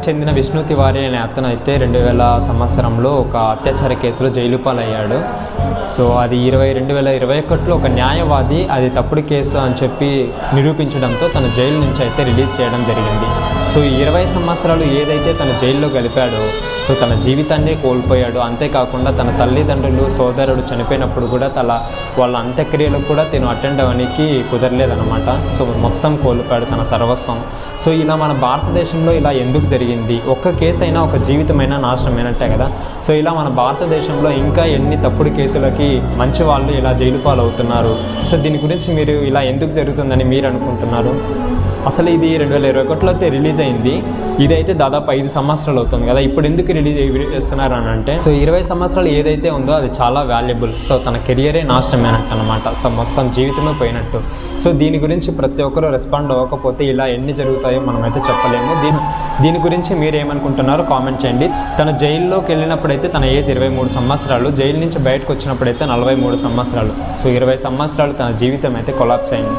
చెందిన విష్ణు తివారీ అనే అతను అయితే 2000 సంవత్సరంలో ఒక అత్యాచార కేసులో జైలు పాలయ్యాడు. సో అది 2021లో ఒక న్యాయవాది అది తప్పుడు కేసు అని చెప్పి నిరూపించడంతో తన జైలు నుంచి అయితే రిలీజ్ చేయడం జరిగింది. సో ఈ 20 సంవత్సరాలు ఏదైతే తన జైల్లో గలిపాడో సో తన జీవితాన్ని కోల్పోయాడు. అంతేకాకుండా తన తల్లిదండ్రులు సోదరుడు చనిపోయినప్పుడు కూడా వాళ్ళ అంత్యక్రియలకు కూడా తను అటెండ్ అవ్వడానికి కుదరలేదన్నమాట. సో మొత్తం కోల్పోయాడు తన సర్వస్వం. సో ఇలా మన భారతదేశంలో ఇలా ఎందుకు జరిగింది? ఒక్క కేసు అయినా ఒక జీవితమైనా నాశనమైనట్టే కదా. సో ఇలా మన భారతదేశంలో ఇంకా ఎన్ని తప్పుడు కేసులకి మంచి వాళ్ళు ఇలా జైలు పాలవుతున్నారు. సో దీని గురించి మీరు ఇలా ఎందుకు జరుగుతుందని మీరు అనుకుంటున్నారు? అసలు ఇది 2021లో అయితే రిలీజ్ అయింది. ఇదైతే దాదాపు 5 సంవత్సరాలు అవుతుంది కదా. ఇప్పుడు ఎందుకు వీడియో చేస్తున్నారు అని అంటే సో 20 సంవత్సరాలు ఏదైతే ఉందో అది చాలా వాల్యుబుల్. సో తన కెరియరే నాశనమైనట్టు అనమాట. సో మొత్తం జీవితమే పోయినట్టు. సో దీని గురించి ప్రతి ఒక్కరు రెస్పాండ్ అవ్వకపోతే ఇలా ఎన్ని జరుగుతాయో మనమైతే చెప్పలేము. దీని గురించి మీరు ఏమనుకుంటున్నారో కామెంట్ చేయండి. తను జైల్లోకి వెళ్ళినప్పుడైతే తన ఏజ్ 23 సంవత్సరాలు, జైలు నుంచి బయటకు వచ్చినప్పుడైతే 43 సంవత్సరాలు. సో 20 సంవత్సరాలు తన జీవితం అయితే కొలాప్స్ అయింది.